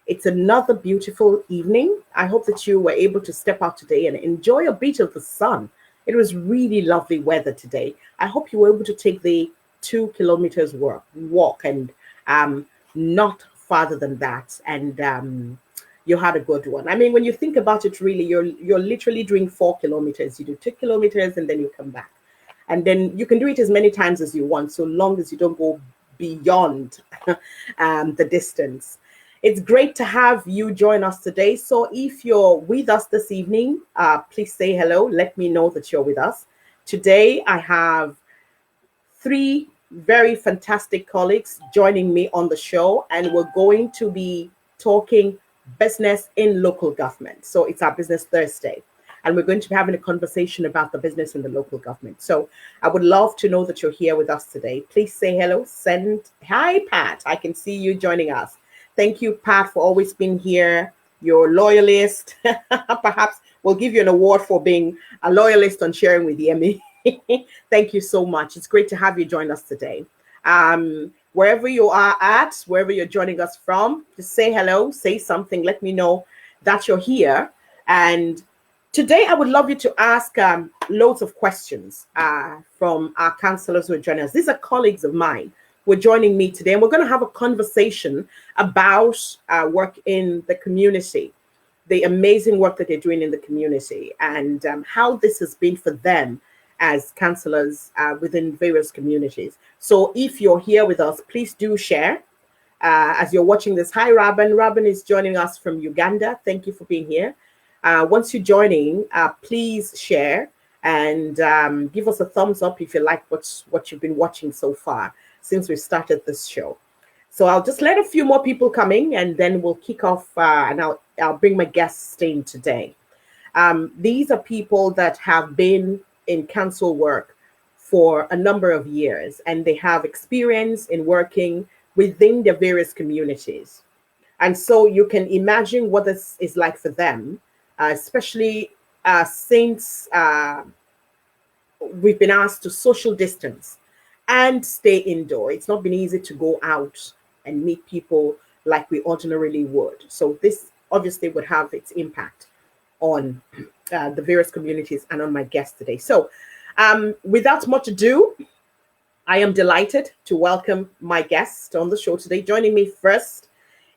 It's another beautiful evening. I hope that you were able to step out today and enjoy a bit of the sun. It was really lovely weather today. I hope you were able to take the 2 kilometers walk and not farther than that. And you had a good one. I mean, when you think about it, really, you're literally doing 4 kilometers. You do 2 kilometers and then you come back, and then you can do it as many times as you want, so long as you don't go beyond the distance. It's great to have you join us today. So if you're with us this evening, please say hello. Let me know that you're with us. Today, I have three very fantastic colleagues joining me on the show, and we're going to be talking business in local government. So it's our Business Thursday, and we're going to be having a conversation about the business in the local government. So I would love to know that you're here with us today. Please say hello. Hi, Pat. I can see you joining us. Thank you, Pat, for always being here. You're a loyalist. Perhaps we'll give you an award for being a loyalist on sharing with Yemi. Thank you so much. It's great to have you join us today. Wherever you are at, wherever you're joining us from, just say hello, say something, let me know that you're here. And today I would love you to ask loads of questions from our councillors who are joining us. These are colleagues of mine who are joining me today, and we're going to have a conversation about work in the community, the amazing work that they're doing in the community, and how this has been for them as councillors within various communities. So if you're here with us, please do share. As you're watching this, hi, Robin. Robin is joining us from Uganda. Thank you for being here. Once you're joining, please share and give us a thumbs up if you like what you've been watching so far since we started this show. So I'll just let a few more people come in, and then we'll kick off, and I'll bring my guests in today. These are people that have been in council work for a number of years, and they have experience in working within their various communities. And so you can imagine what this is like for them, especially since we've been asked to social distance and stay indoor. It's not been easy to go out and meet people like we ordinarily would. So this obviously would have its impact on the various communities and on my guest today. So without much ado, I am delighted to welcome my guest on the show today. Joining me first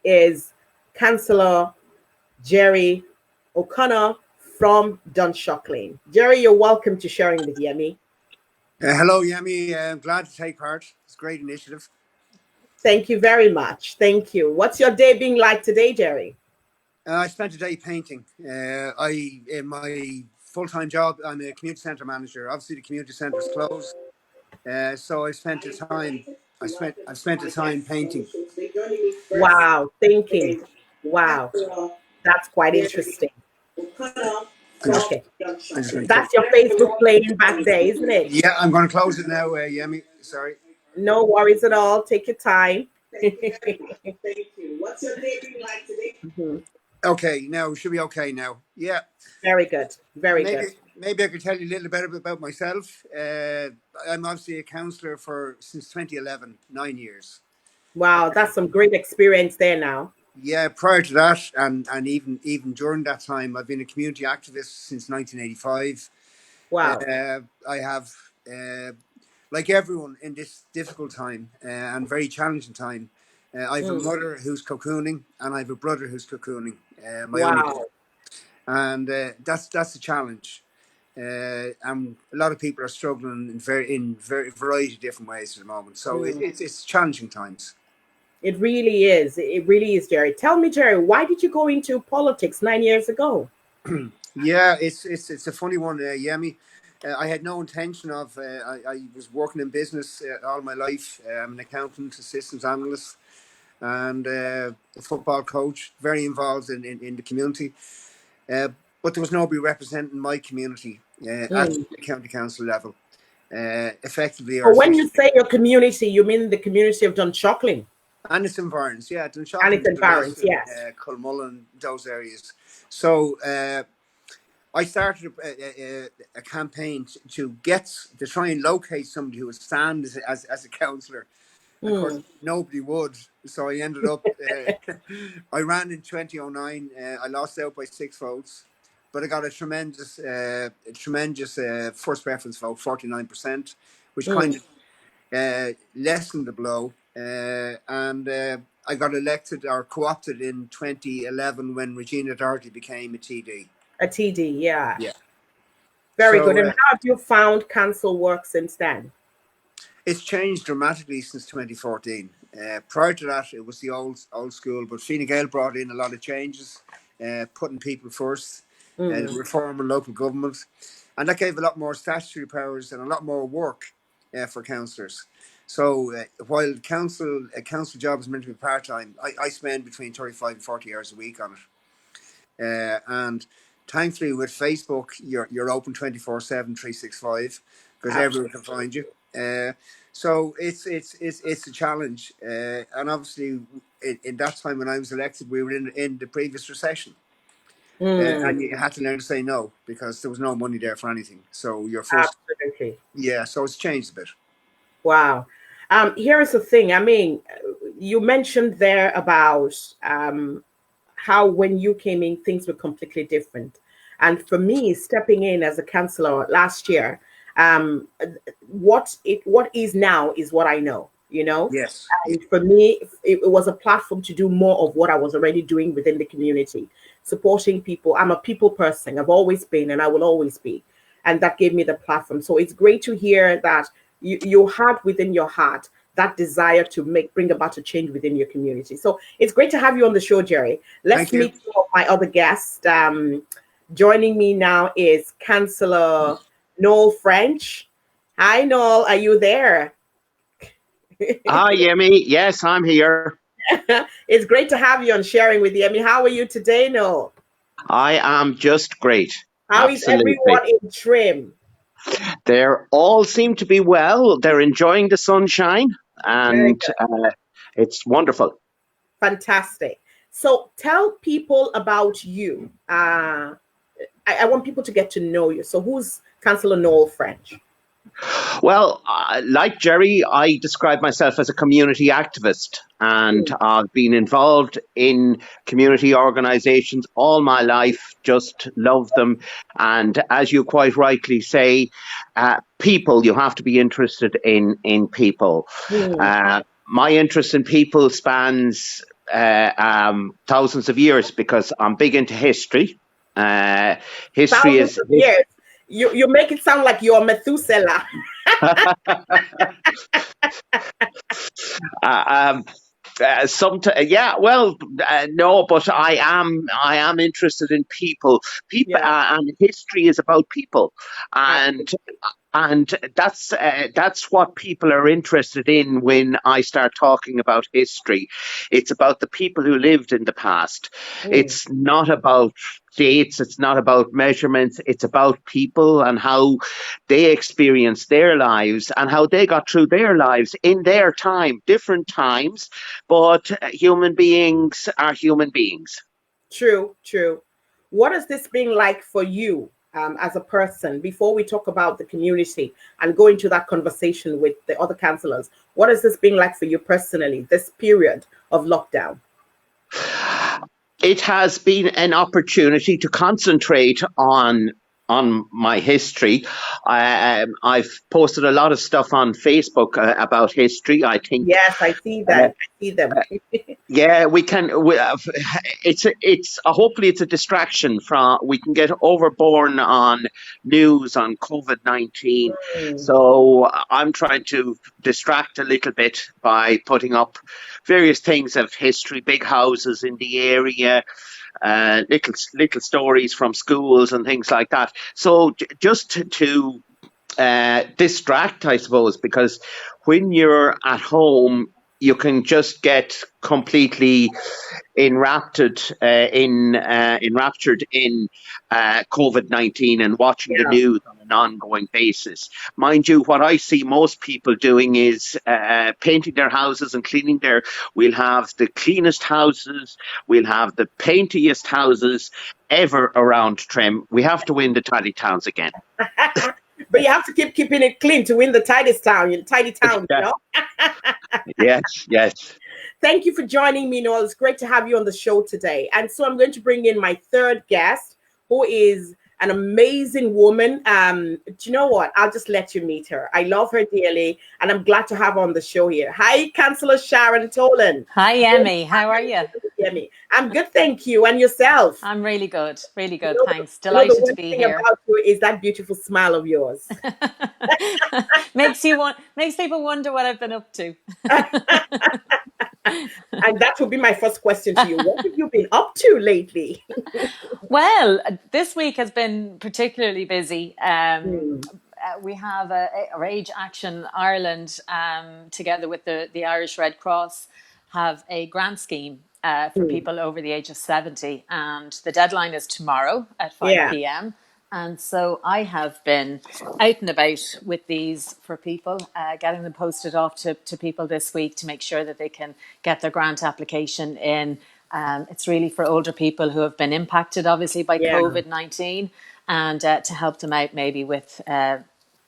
is Councillor Gerry O'Connor from Dunshaughlin. Gerry, you're welcome to sharing with Yemi. Hello, Yemi. I'm glad to take part. It's a great initiative. Thank you very much. Thank you. What's your day being like today, Gerry? I spent a day painting. In my full-time job, I'm a community centre manager. Obviously, the community centre is closed, so I've spent the time painting. Wow, thinking. Wow, that's quite interesting. Okay, that's your Facebook playing back there, isn't it? Yeah, I'm going to close it now, Yemi. Sorry. No worries at all. Take your time. Thank you. What's your day being like today? Mm-hmm. Okay, now should be okay now. Yeah. Very good. Very good. Maybe I could tell you a little bit about myself. I'm obviously a councillor since 2011, 9 years. Wow, that's some great experience there now. Yeah, prior to that, and even during that time, I've been a community activist since 1985. Wow. I have, like everyone in this difficult time and very challenging time, I have a mother who's cocooning, and I have a brother who's cocooning. Wow. And that's a challenge. And a lot of people are struggling in very variety of different ways at the moment. So it's challenging times. It really is. It really is, Gerry. Tell me, Gerry, why did you go into politics 9 years ago? Yeah, it's a funny one, Yemi. I had no intention of. I was working in business all my life. I'm an accountant, a systems analyst, and a football coach. Very involved in the community. But there was nobody representing my community at the county council level. Effectively, so when you say your community, you mean the community of Dunshaughlin? And its environs, yeah. Dunshaughlin, and its environs, yes. Cllr, those areas. So I started a campaign to try and locate somebody who would stand as a councillor Of course, Mm. nobody would. So I ended up, I ran in 2009. I lost out by 6 votes, but I got a tremendous first preference vote, 49%, which kind Mm. of lessened the blow. And I got elected or co-opted in 2011 when Regina Doherty became a TD. A TD, yeah. Yeah. Very good. So And how have you found council work since then? it's changed dramatically since 2014. Prior to that, it was the old school, but Fine Gael brought in a lot of changes, putting people first, reforming local government, and that gave a lot more statutory powers and a lot more work for councillors. So while a council job is meant to be part time, I spend between 35 and 40 hours a week on it. And thankfully, with Facebook, you're open 24/7, 365, because everyone can find you. So it's a challenge, and obviously, in that time when I was elected, we were in the previous recession, and you had to learn to say no because there was no money there for anything. So you're forced. Absolutely. Yeah, so it's changed a bit. Wow. Here is the thing. I mean, you mentioned there about how when you came in, things were completely different. And for me, stepping in as a councillor last year, what is now is what I know, you know. Yes. And for me, it was a platform to do more of what I was already doing within the community, supporting people. I'm a people person. I've always been, and I will always be. And that gave me the platform. So it's great to hear that you had within your heart that desire to bring about a change within your community. So it's great to have you on the show, Gerry. Let's meet some of my other guests. Joining me now is Councillor Noel French. Hi, Noel. Are you there? Hi, Yemi. Yes, I'm here. It's great to have you on Sharing with Yemi. How are you today, Noel? I am just great. How Absolutely. is everyone in Trim? They all seem to be well. They're enjoying the sunshine, and it's wonderful. Fantastic. So tell people about you. I want people to get to know you. So who's Councillor Noel French? Well, like Gerry, I describe myself as a community activist, and I've been involved in community organisations all my life, just love them. And as you quite rightly say, people, you have to be interested in people. My interest in people spans thousands of years because I'm big into history. History thousands of years. You make it sound like you're Methuselah. No, but I am interested in people. And history is about people, and that's what people are interested in when I start talking about history. It's about the people who lived in the past. It's not about dates, it's not about measurements, it's about people and how they experienced their lives and how they got through their lives in their time, different times, but human beings are human beings. True. What has this been like for you as a person, before we talk about the community and go into that conversation with the other councillors? What has this been like for you personally, this period of lockdown? It has been an opportunity to concentrate on my history. I've posted a lot of stuff on Facebook about history. I think. Yes, I see that. I see them. Yeah, we can. It's hopefully it's a distraction from. We can get overborne on news on COVID-19. So I'm trying to distract a little bit by putting up various things of history, big houses in the area. Little stories from schools and things like that. So just to distract, I suppose, because when you're at home, you can just get completely enraptured in COVID-19 and watching the news on an ongoing basis. Mind you, what I see most people doing is painting their houses and cleaning their. We'll have the cleanest houses, we'll have the paintiest houses ever around Trim. We have to win the tally towns again. But you have to keep keeping it clean to win the tidy town, you Yeah. know? Yes, yes. Thank you for joining me, Noel. It's great to have you on the show today. And so I'm going to bring in my third guest, who is an amazing woman. Do you know what? I'll just let you meet her. I love her dearly, and I'm glad to have her on the show here. Hi, Councillor Sharon Tolan. Hi, Yemi. How are you? Yemi. I'm good, thank you. And yourself? I'm really good. Really good. You know, Thanks. you know the Delighted to one be thing here. about you is that beautiful smile of yours. Makes people wonder what I've been up to. And that would be my first question to you. What have you been up to lately? Well, this week has been particularly busy. Mm, We have a Age Action Ireland, together with the Irish Red Cross, have a grant scheme for people over the age of 70. And the deadline is tomorrow at 5 yeah. p.m. And so I have been out and about with these for people, getting them posted off to people this week to make sure that they can get their grant application in. It's really for older people who have been impacted, obviously, by Yeah. COVID-19, and to help them out maybe with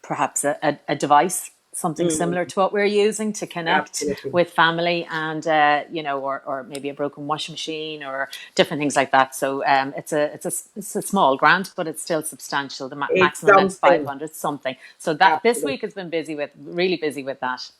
perhaps a device, something similar to what we're using to connect Absolutely. with family, and or maybe a broken washing machine or different things like that. So it's a small grant, but it's still substantial. The It's maximum is something. 500 something. So that this Absolutely. week has been really busy with that.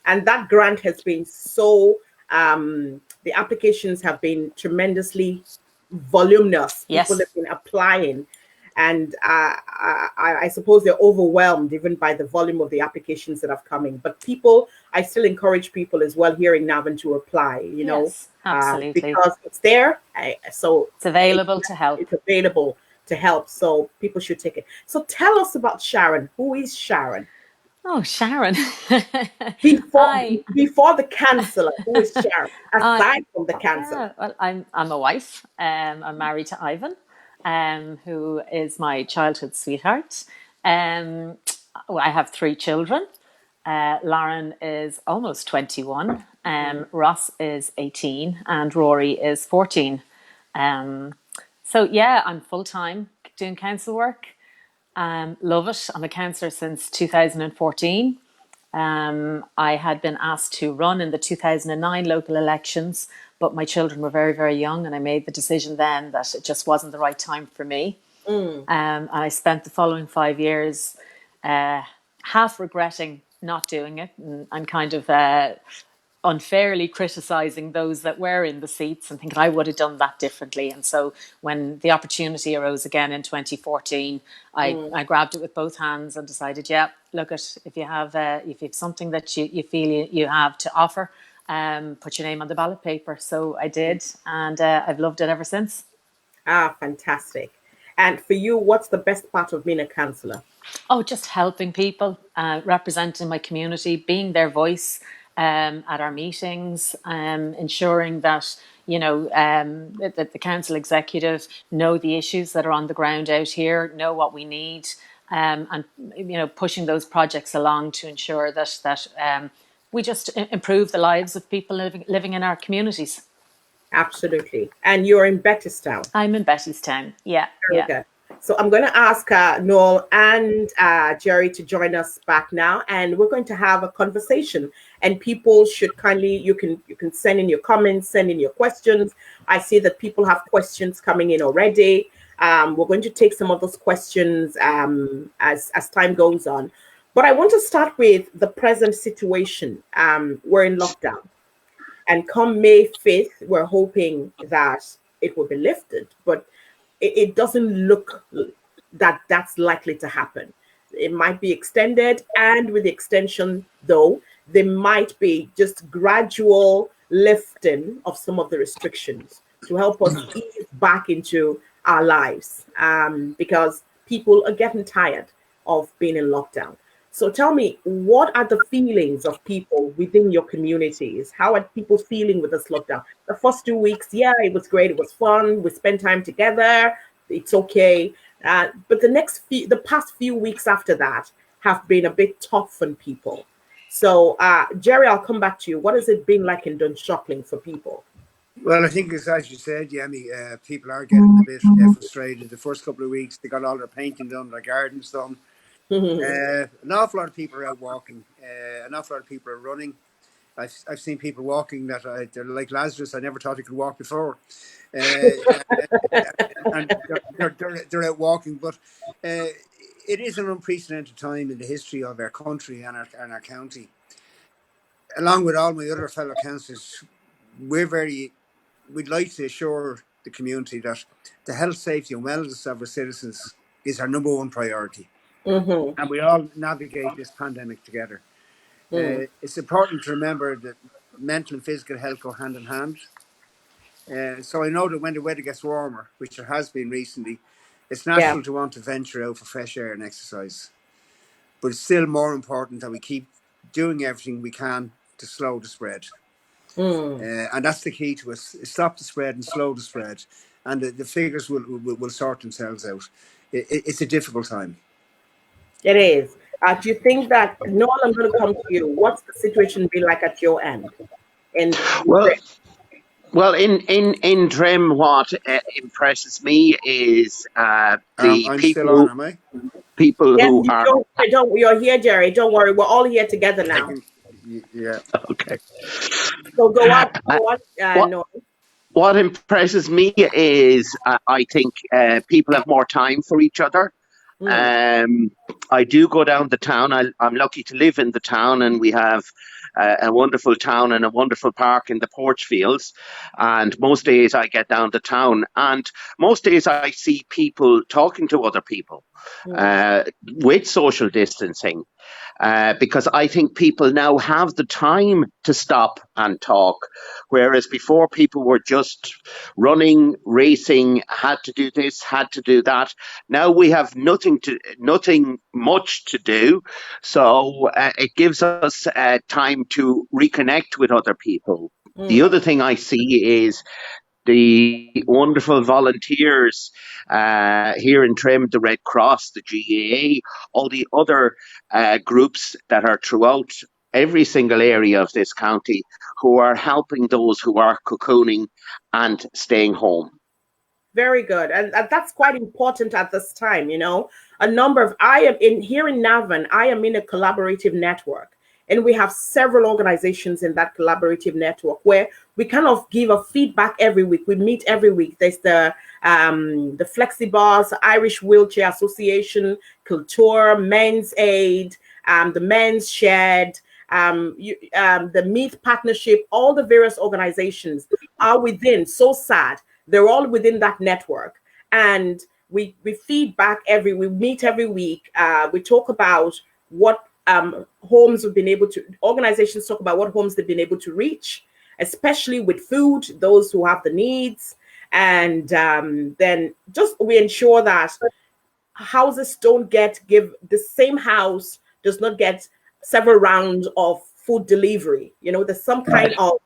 And that grant has been so, the applications have been tremendously voluminous. Yes. People have been applying. And I suppose they're overwhelmed even by the volume of the applications that have come in. But I still encourage people as well here in Navan to apply, Yes, absolutely. because it's there. So It's available to help. It's available to help. So people should take it. So tell us about Sharon. Who is Sharon? Oh, Sharon. Before the councillor, who is Sharon? Aside from the councillor. Yeah, well, I'm a wife. I'm married to Ivan, who is my childhood sweetheart. I have 3 children. Lauren is almost 21. Ross is 18, and Rory is 14. So yeah, I'm full time doing council work. Love it. I'm a councillor since 2014. I had been asked to run in the 2009 local elections, but my children were very, very young, and I made the decision then that it just wasn't the right time for me. And I spent the following 5 years half regretting not doing it, and kind of unfairly criticizing those that were in the seats and thinking I would have done that differently. And so when the opportunity arose again in 2014, I grabbed it with both hands and decided, yeah, look, if you have something that you feel you have to offer, put your name on the ballot paper. So I did, and I've loved it ever since. Ah, fantastic. And for you, what's the best part of being a councillor? Oh, just helping people, representing my community, being their voice at our meetings, ensuring that that the council executive know the issues that are on the ground out here, know what we need, and pushing those projects along to ensure that we just improve the lives of people living in our communities. Absolutely. And you're in Bettystown. I'm in Bettystown. Yeah. Very good. So I'm going to ask Noel and Gerry to join us back now, and we're going to have a conversation. And people should kindly, you can send in your comments, send in your questions. I see that people have questions coming in already. We're going to take some of those questions as time goes on. But I want to start with the present situation. We're in lockdown. And come May 5th, we're hoping that it will be lifted. But it doesn't look that that's likely to happen. It might be extended, and with the extension, though, there might be just gradual lifting of some of the restrictions to help us ease back into our lives, because people are getting tired of being in lockdown. So tell me, what are the feelings of people within your communities? How are people feeling with this lockdown? The first 2 weeks, yeah, it was great. It was fun. We spent time together. It's okay. But the past few weeks after that have been a bit tough on people. So, Gerry, I'll come back to you. What has it been like in Dunshaughlin for people? Well, I think it's as you said, Yemi, people are getting a bit frustrated. The first couple of weeks, they got all their painting done, their gardens done. An awful lot of people are out walking. An awful lot of people are running. I've seen people walking that they're like Lazarus. I never thought he could walk before, and they're out walking. But it is an unprecedented time in the history of our country and our county. Along with all my other fellow councillors, we'd like to assure the community that the health, safety, and wellness of our citizens is our number one priority, and we all navigate this pandemic together. It's important to remember that mental and physical health go hand in hand. So I know that when the weather gets warmer, which it has been recently, it's natural to want to venture out for fresh air and exercise. But it's still more important that we keep doing everything we can to slow the spread. And that's the key to us: stop the spread and slow the spread. And the figures will sort themselves out. It's a difficult time. It is. Do you think that, Noel, I'm going to come to you. What's the situation be like at your end? Well, in Trim, what impresses me is the I'm people. still on, am I? People who are. You're here, Gerry. Don't worry. We're all here together now. Yeah. Okay. So go on, Noel. What impresses me is I think people have more time for each other. I do go down the town. I'm lucky to live in the town, and we have a wonderful town and a wonderful park in the Porchfields. And most days I get down to town, and most days I see people talking to other people with social distancing. Because I think people now have the time to stop and talk, whereas before people were just running, racing, had to do this, had to do that. Now we have nothing much to do, so it gives us time to reconnect with other people. The other thing I see is the wonderful volunteers here in Trim, the Red Cross, the GAA, all the other groups that are throughout every single area of this county who are helping those who are cocooning and staying home. Very good. And that's quite important at this time, you know. Here in Navan, I am in a collaborative network. And we have several organizations in that collaborative network where we kind of give a feedback every week. We meet every week. There's the Flexi Bars, Irish Wheelchair Association, Cllr, Men's Aid, the Men's Shed, the Meath Partnership. All the various organizations are within. So sad. They're all within that network. And we feedback we meet every week. We talk about what homes have been able to, organizations talk about what homes they've been able to reach, especially with food, those who have the needs. And then we ensure that houses the same house does not get several rounds of food delivery. You know, there's some kind of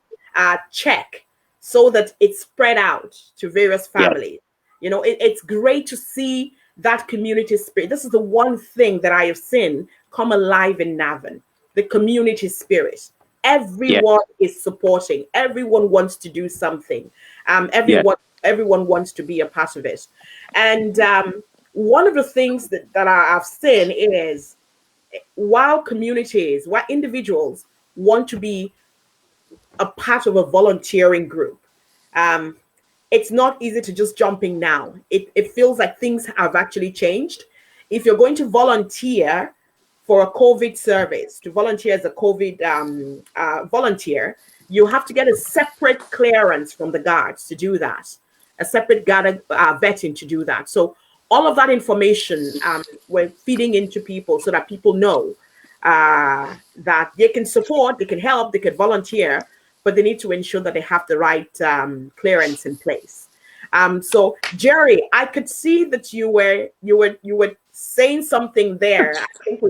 check so that it's spread out to various families. You know, it's great to see that community spirit. This is the one thing that I have seen come alive in Navan, the community spirit. Everyone is supporting. Everyone wants to do something. Everyone wants to be a part of it. And one of the things that I've seen is while individuals want to be a part of a volunteering group, it's not easy to just jump in now. It feels like things have actually changed. If you're going to volunteer for a COVID service, to volunteer as a COVID volunteer, you have to get a separate clearance from the guards to do that, a separate guard vetting to do that. So all of that information we're feeding into people so that people know that they can support, they can help, they can volunteer, but they need to ensure that they have the right clearance in place. So Gerry, I could see that you were saying something there. I think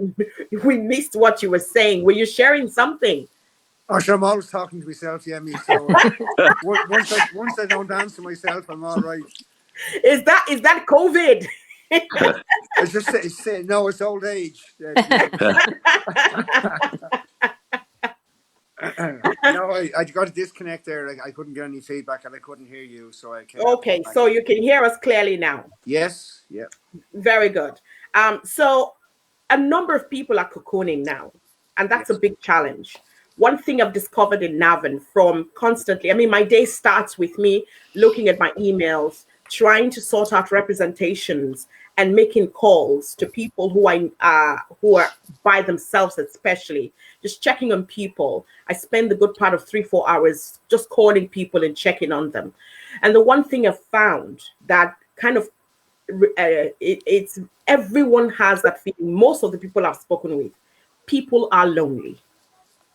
we missed what you were saying. Were you sharing something? Oh, sure, I'm always talking to myself, Yemi. So once I don't answer myself, I'm all right. Is that COVID? I just say no. It's old age. No, I got a disconnect there. I couldn't get any feedback, and I couldn't hear you, so I came. Okay, so you can hear us clearly now. Yes. Yeah. Very good. So a number of people are cocooning now, and that's a Yes. big challenge. One thing I've discovered in Navan from constantly, I mean, my day starts with me looking at my emails, trying to sort out representations and making calls to people who are by themselves, especially just checking on people. I spend the good part of 3-4 hours just calling people and checking on them. And the one thing I've found that kind of it's everyone has that feeling. Most of the people I've spoken with, people are lonely.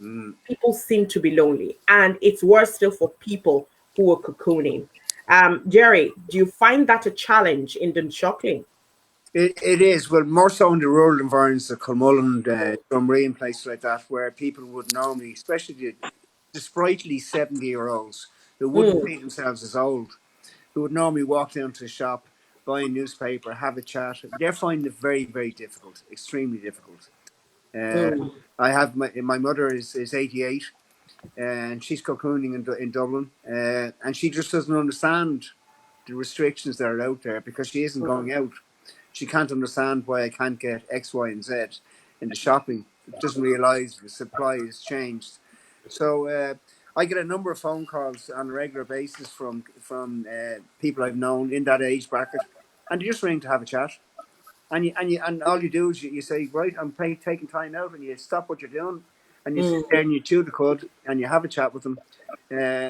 Mm. People seem to be lonely, and it's worse still for people who are cocooning. Gerry, do you find that a challenge in Dunshaughlin? It is, well, more so in the rural environments, the Culmullen, Drumree, and places like that, where people would normally, especially the sprightly 70-year-olds who wouldn't Mm, treat themselves as old, who would normally walk down to the shop, buy a newspaper, have a chat. They're finding it very, very difficult, extremely difficult. Uh, mm, I have my mother is 88, and she's cocooning in Dublin, and she just doesn't understand the restrictions that are out there because she isn't mm. going out. She can't understand why I can't get X, Y, and Z in the shopping. Doesn't realise the supply has changed. So I get a number of phone calls on a regular basis from people I've known in that age bracket, and they just ring to have a chat. And all you do is you say, right, taking time out, and you stop what you're doing, and you sit Mm, there and you chew the cud, and you have a chat with them,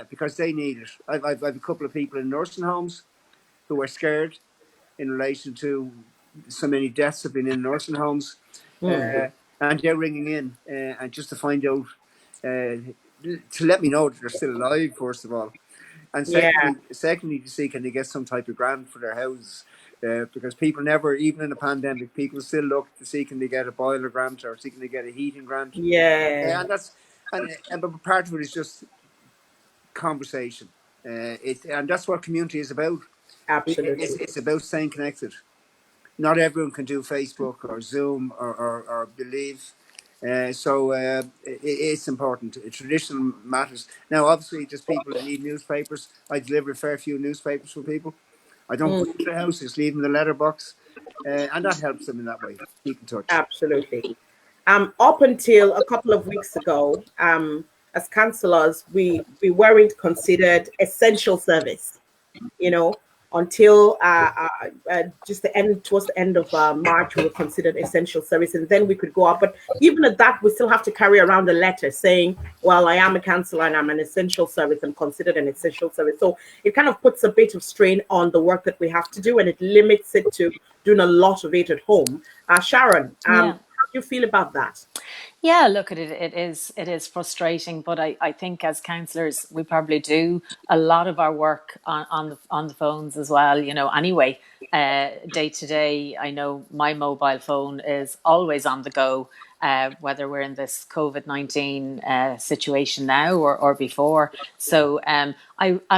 because they need it. I've a couple of people in nursing homes who are scared in relation to so many deaths have been in nursing homes, mm. and they're ringing in and just to find out, to let me know that they're still alive, first of all, and Yeah, secondly, to see can they get some type of grant for their houses. Because people never, even in a pandemic, people still look to see can they get a boiler grant or see can they get a heating grant, yeah, and that's but part of it is just conversation. And that's what community is about. absolutely. It's about staying connected. Not everyone can do Facebook or Zoom or Believe. It's important. Traditional matters. Now, obviously, just people that need newspapers. I deliver a fair few newspapers for people. I don't go Mm, into the house, just leave them in the letterbox. And that helps them in that way. Keep in touch. absolutely. Up until a couple of weeks ago, as councillors, we weren't considered essential service. You know, until just the end towards the end of March, we were considered essential service, and then we could go out. But even at that, we still have to carry around a letter saying, "Well, I am a councillor and I'm an essential service. I'm considered an essential service." So it kind of puts a bit of strain on the work that we have to do, and it limits it to doing a lot of it at home. Sharon, how Yeah. do you feel about that? Yeah, look, it is frustrating, but I think as councillors we probably do a lot of our work on the phones as well. You know, anyway, day to day, I know my mobile phone is always on the go, whether we're in this COVID-19 situation now or before. So I'm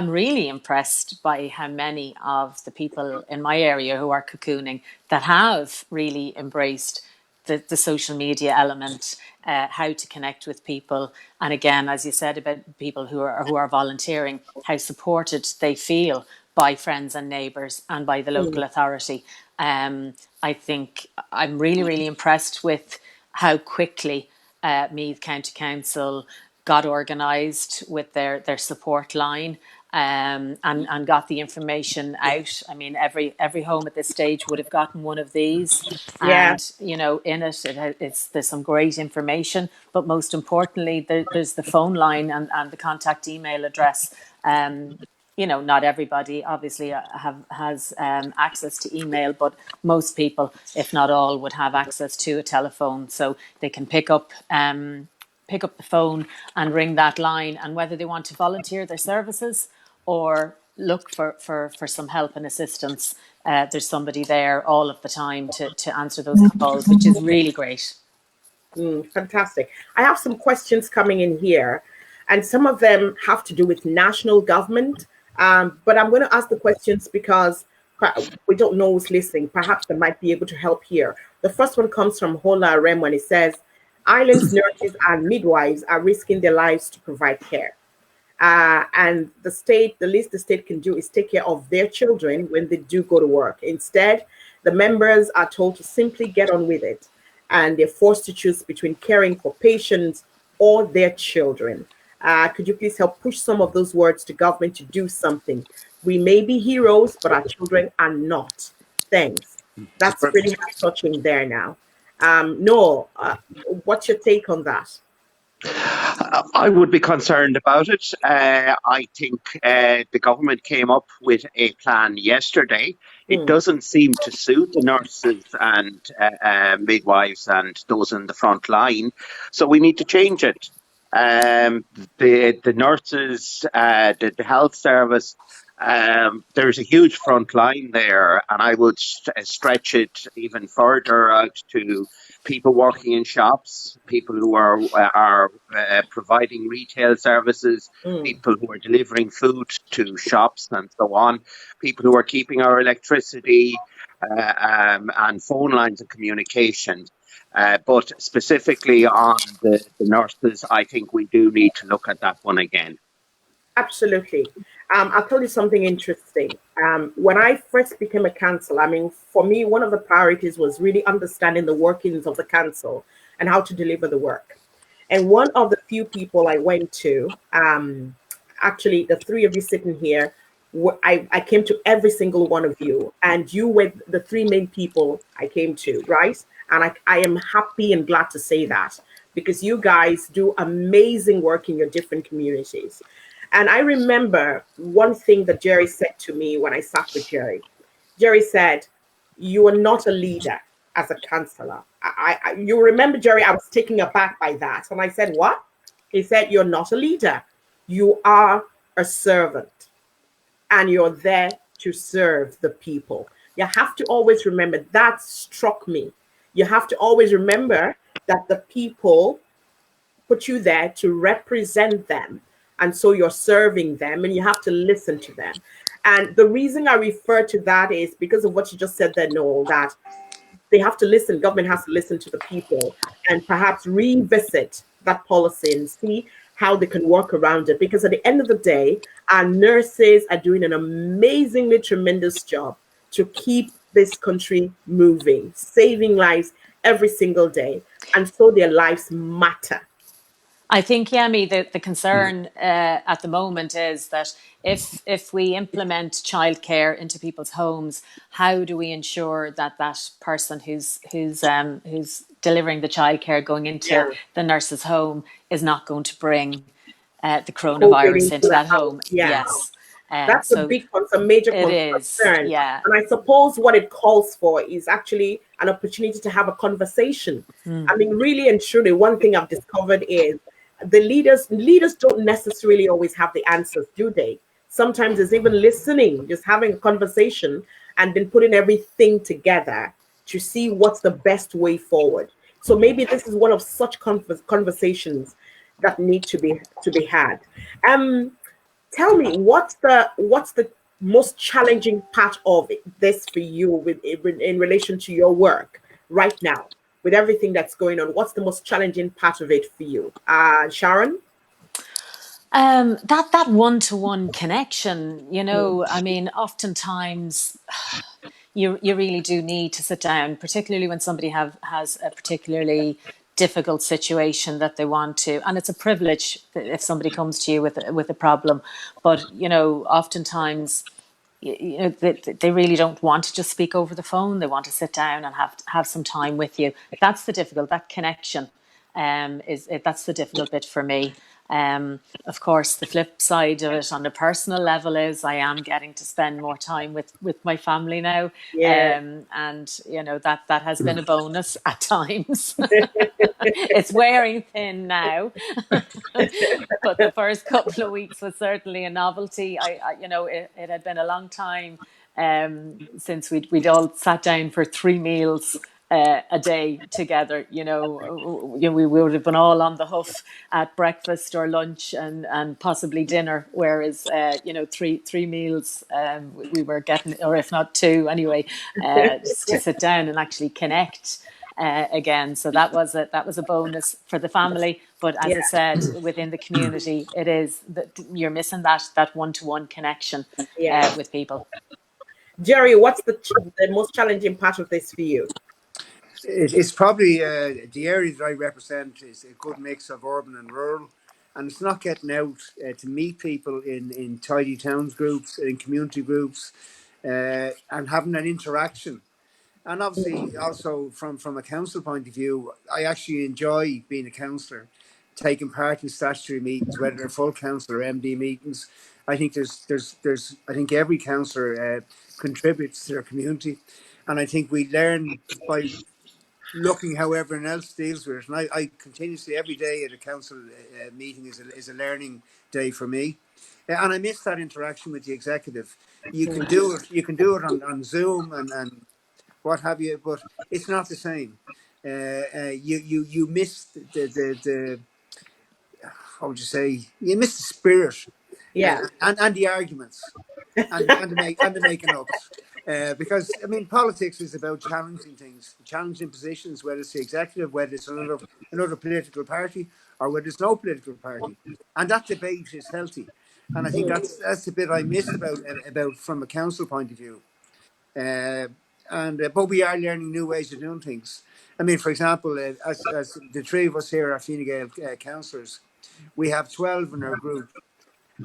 really impressed by how many of the people in my area who are cocooning that have really embraced the social media element, how to connect with people, and again, as you said about people who are volunteering, how supported they feel by friends and neighbours and by the local Mm, authority. I think I'm really impressed with how quickly Meath County Council got organised with their support line, and got the information out. I mean, every home at this stage would have gotten one of these, yeah, and you know, in there's some great information, but most importantly, there's the phone line and the contact email address. You know, not everybody obviously has access to email, but most people, if not all, would have access to a telephone, so they can pick up the phone and ring that line, and whether they want to volunteer their services or look for some help and assistance, there's somebody there all of the time to answer those calls, which is really great. fantastic. I have some questions coming in here, and some of them have to do with national government. But I'm going to ask the questions because we don't know who's listening. Perhaps they might be able to help here. The first one comes from Hola Rem when it says, Ireland's nurses and midwives are risking their lives to provide care. And the least the state can do is take care of their children when they do go to work. Instead, the members are told to simply get on with it. and they're forced to choose between caring for patients or their children. Could you please help push some of those words to government to do something? We may be heroes, but our children are not. Thanks. That's Super. pretty much touching there now. Noel, what's your take on that? I would be concerned about it. I think the government came up with a plan yesterday. It Mm, doesn't seem to suit the nurses and midwives and those in the front line, so we need to change it. The nurses, the health service. There's a huge front line there, and I would stretch it even further out to people working in shops, people who are providing retail services, mm. people who are delivering food to shops and so on, people who are keeping our electricity and phone lines of communication. But specifically on the nurses, I think we do need to look at that one again. Absolutely. I'll tell you something interesting. When I first became a council, I mean, for me, one of the priorities was really understanding the workings of the council and how to deliver the work. And one of the few people I went to, actually, the three of you sitting here, I came to every single one of you, and you were the three main people I came to, right? And I am happy and glad to say that, because you guys do amazing work in your different communities. And I remember one thing that Gerry said to me when I sat with Gerry. Gerry said, "You are not a leader as a councillor." You remember, Gerry, I was taken aback by that. And I said, "What?" He said, "You're not a leader. You are a servant. And you're there to serve the people." You have to always remember, that struck me. You have to always remember that the people put you there to represent them. And so you're serving them and you have to listen to them. And the reason I refer to that is because of what you just said there, Noel, that they have to listen, government has to listen to the people and perhaps revisit that policy and see how they can work around it. Because at the end of the day, our nurses are doing an amazingly tremendous job to keep this country moving, saving lives every single day. And so their lives matter. I think, Yemi, the concern at the moment is that if we implement childcare into people's homes, how do we ensure that that person who's delivering the childcare going into Yeah. the nurse's home is not going to bring the COVID coronavirus into into the that home? house. Yeah. Yes. That's a So big concern, major it is. concern. Yeah. And I suppose what it calls for is actually an opportunity to have a conversation. I mean, really and truly, one thing I've discovered is the leaders don't necessarily always have the answers, do they? Sometimes it's even listening, just having a conversation and then putting everything together to see what's the best way forward. So maybe this is one of such conversations that need to be had. Tell me, what's the most challenging part of this for you in relation to your work right now, with everything that's going on? What's the most challenging part of it for you, Sharon? That one-to-one connection, Mm, I mean, oftentimes you really do need to sit down, particularly when somebody has a particularly difficult situation that they want to, and it's a privilege if somebody comes to you with a problem, but oftentimes they really don't want to just speak over the phone. They want to sit down and have some time with you. That's the difficult, that connection that's the difficult bit for me. Of course, the flip side of it on a personal level is I am getting to spend more time with my family now. yeah. And that has been a bonus at times. It's wearing thin now. But the first couple of weeks was certainly a novelty. It had been a long time since we'd all sat down for 3 meals a day together. We would have been all on the hoof at breakfast or lunch and possibly dinner, whereas three meals we were getting, or if not two anyway, just to sit down and actually connect again. So that was a bonus for the family. But as I Yeah. said, within the community, it is that you're missing that one-to-one connection Yeah. with people. Gerry, what's the most challenging part of this for you? It's probably the area that I represent is a good mix of urban and rural, and it's not getting out to meet people in tidy towns groups, in community groups, and having an interaction. And obviously, also from a council point of view, I actually enjoy being a councillor, taking part in statutory meetings, whether they're full council or MD meetings. I think I think every councillor contributes to their community, and I think we learn by looking how everyone else deals with it. And I continuously, every day at a council meeting is a learning day for me. And I miss that interaction with the executive. You can do it on Zoom and what have you, but it's not the same. You miss the how would you say, you miss the spirit Yeah, and the arguments and the making ups. Because I mean, politics is about challenging things, challenging positions, whether it's the executive, whether it's another political party, or whether it's no political party, and that debate is healthy. And I think that's the bit I miss about from a council point of view. But we are learning new ways of doing things. I mean, for example, as the three of us here are Fine Gael councillors, we have 12 in our group,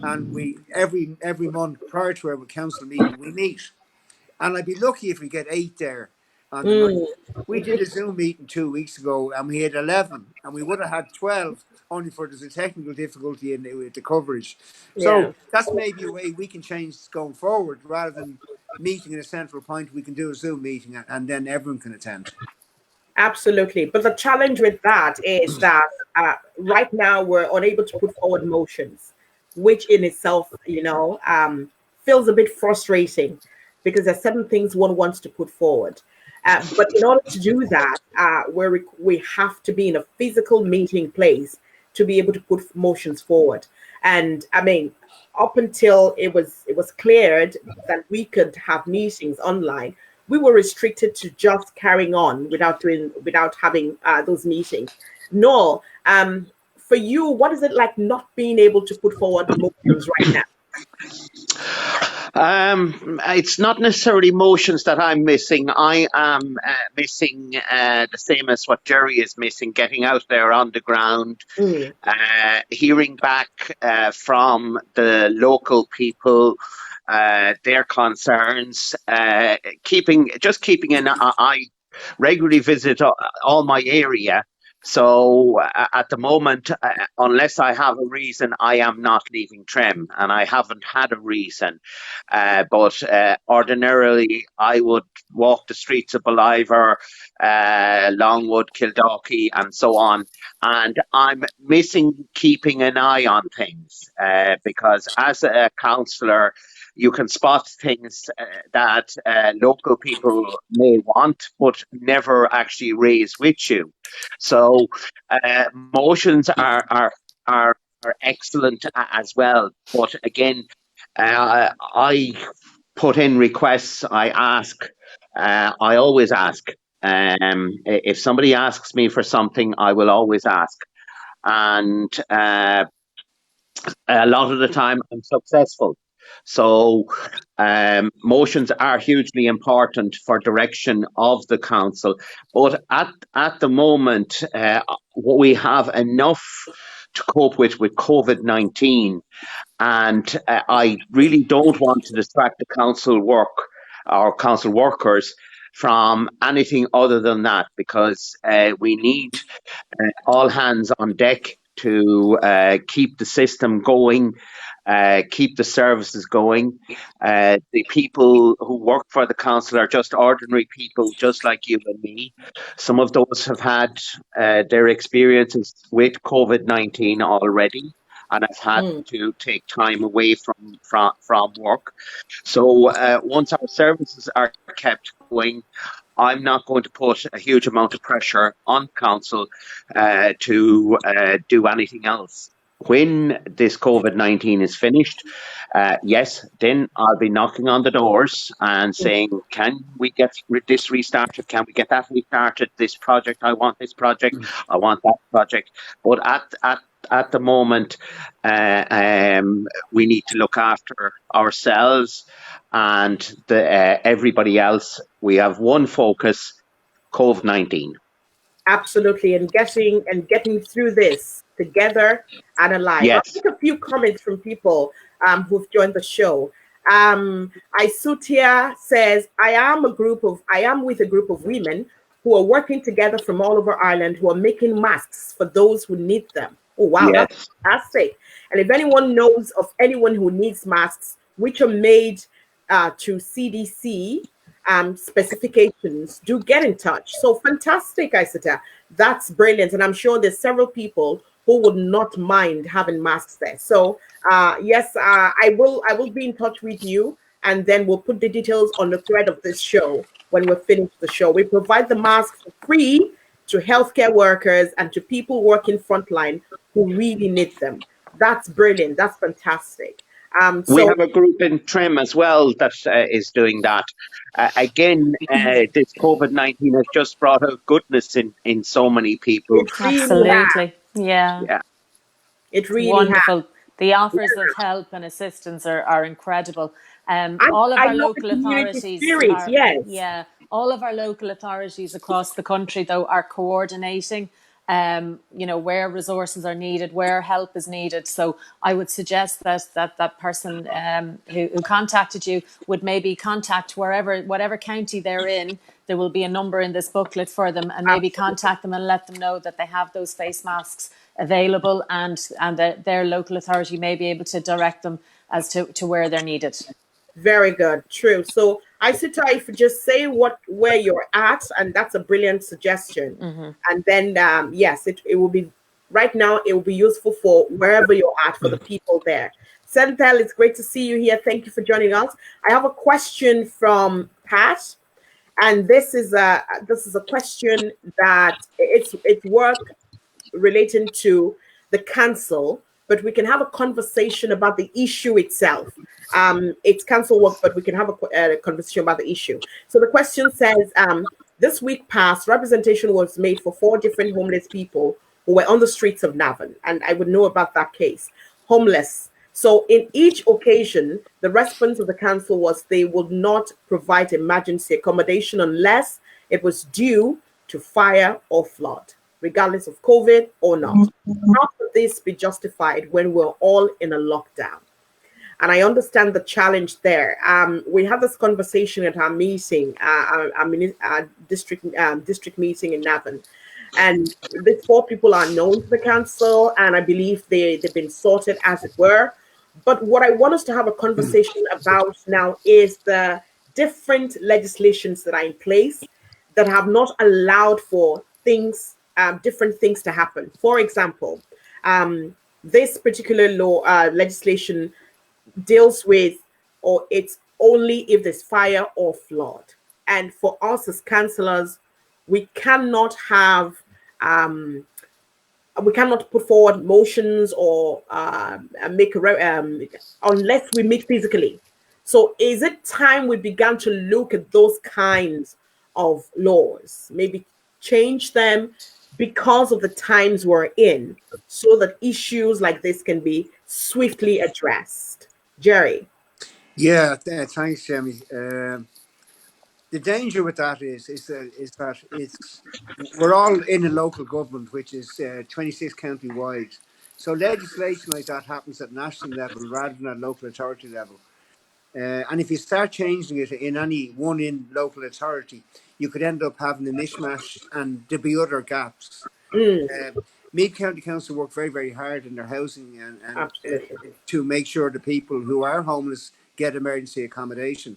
and we every month prior to our council meeting we meet, and I'd be lucky if we get 8 there on the night. We did a Zoom meeting 2 weeks ago, and we had 11, and we would have had 12 only for there's a technical difficulty in the coverage. yeah. So that's maybe a way we can change going forward, rather than meeting in a central point. We can do a Zoom meeting, and then everyone can attend. Absolutely. But the challenge with that is that right now we're unable to put forward motions, which in itself, feels a bit frustrating because there's certain things one wants to put forward. But in order to do that, we have to be in a physical meeting place to be able to put motions forward. And I mean, up until it was cleared that we could have meetings online, we were restricted to just carrying on without having those meetings. Noel, for you, what is it like not being able to put forward motions right now? It's not necessarily motions that I'm missing. I am missing the same as what Gerry is missing, getting out there on the ground, hearing back from the local people, their concerns, keeping an eye. I regularly visit all my area. So at the moment, unless I have a reason, I am not leaving Trim, and I haven't had a reason. But ordinarily, I would walk the streets of Ballivor, Longwood, Kildalkey, and so on. And I'm missing keeping an eye on things because as a councillor, you can spot things that local people may want, but never actually raise with you. So motions are excellent as well. But again, I put in requests. I ask. I always ask. If somebody asks me for something, I will always ask. And a lot of the time, I'm successful. So motions are hugely important for direction of the council. But at the moment, we have enough to cope with COVID-19. And I really don't want to distract the council work or council workers from anything other than that, because we need all hands on deck to keep the system going, keep the services going. The people who work for the council are just ordinary people, just like you and me. Some of those have had their experiences with COVID-19 already, and have had to take time away from work. So once our services are kept going, I'm not going to put a huge amount of pressure on council to do anything else. When this COVID-19 is finished, yes, then I'll be knocking on the doors and saying, can we get this restarted? Can we get that restarted? This project, I want this project, I want that project. But at the moment, we need to look after ourselves and everybody else. We have one focus, COVID-19. Absolutely, and getting through this together and alive. I'll Yes. take a few comments from people who've joined the show. Isutia says, I am with a group of women who are working together from all over Ireland who are making masks for those who need them. Oh wow, that's Yes. fantastic. And if anyone knows of anyone who needs masks, which are made to CDC specifications, do get in touch. So fantastic, Isata. That's brilliant. And I'm sure there's several people who would not mind having masks there. So yes, I will be in touch with you, and then we'll put the details on the thread of this show when we're finished the show. We provide the masks for free to healthcare workers and to people working frontline who really need them. That's brilliant. That's fantastic. We So have a group in Trim as well that is doing that. Again, this COVID-19 has just brought out goodness in so many people. it really has. Absolutely. Yeah. Yeah. It It's really has. wonderful. The offers of help and assistance are incredible. All of I our love the local community authorities spirit. are, Yes. yeah, all of our local authorities across the country, though, are coordinating, where resources are needed, where help is needed. So I would suggest that person who contacted you would maybe contact whatever county they're in. There will be a number in this booklet for them, and maybe Absolutely. contact them and let them know that they have those face masks available, and that their local authority may be able to direct them as to where they're needed. Very good. True. So Isita, if you just say where you're at, and that's a brilliant suggestion. And then yes, it will be right now, it will be useful for wherever you're at for the people there. Senthel, it's great to see you here. Thank you for joining us. I have a question from Pat. And this is a question that it's work relating to the council, but we can have a conversation about the issue itself. It's council work, but we can have a conversation about the issue. So the question says, this week past, representation was made for 4 different homeless people who were on the streets of Navan, and I would know about that case. Homeless. So in each occasion, the response of the council was they would not provide emergency accommodation unless it was due to fire or flood, regardless of COVID or not. How could this be justified when we're all in a lockdown? And I understand the challenge there. We had this conversation at our meeting, our district meeting in Navan. And these 4 people are known to the council, and I believe they've been sorted, as it were. But what I want us to have a conversation about now is the different legislations that are in place that have not allowed for things, different things to happen. For example, this particular law legislation deals with, or it's only if there's fire or flood. And for us as councillors, we cannot have we cannot put forward motions or make unless we meet physically. So is it time we began to look at those kinds of laws, maybe change them because of the times we're in, so that issues like this can be swiftly addressed? Gerry. Yeah, thanks, Yemi. The danger with that is that we're all in a local government, which is 26 county wide. So legislation like that happens at national level rather than at local authority level. And if you start changing it in any one in local authority, you could end up having a mishmash, and there'd be other gaps. Meath County Council work very, very hard in their housing and to make sure the people who are homeless get emergency accommodation.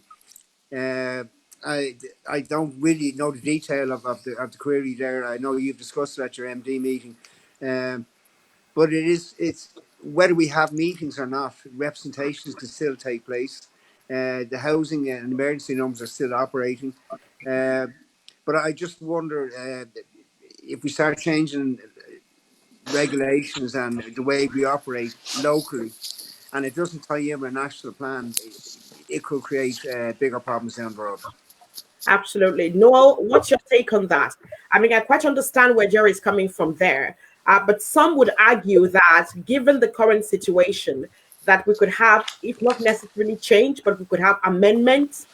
I don't really know the detail of the query there. I know you've discussed it at your MD meeting, but it's whether we have meetings or not, representations can still take place. The housing and emergency numbers are still operating, but I just wonder if we start changing regulations and the way we operate locally, and it doesn't tie in with a national plan, it could create bigger problems down the road. Absolutely. Noel, what's your take on that? I mean, I quite understand where Gerry is coming from there, but some would argue that given the current situation, that we could have, if not necessarily change, but we could have amendments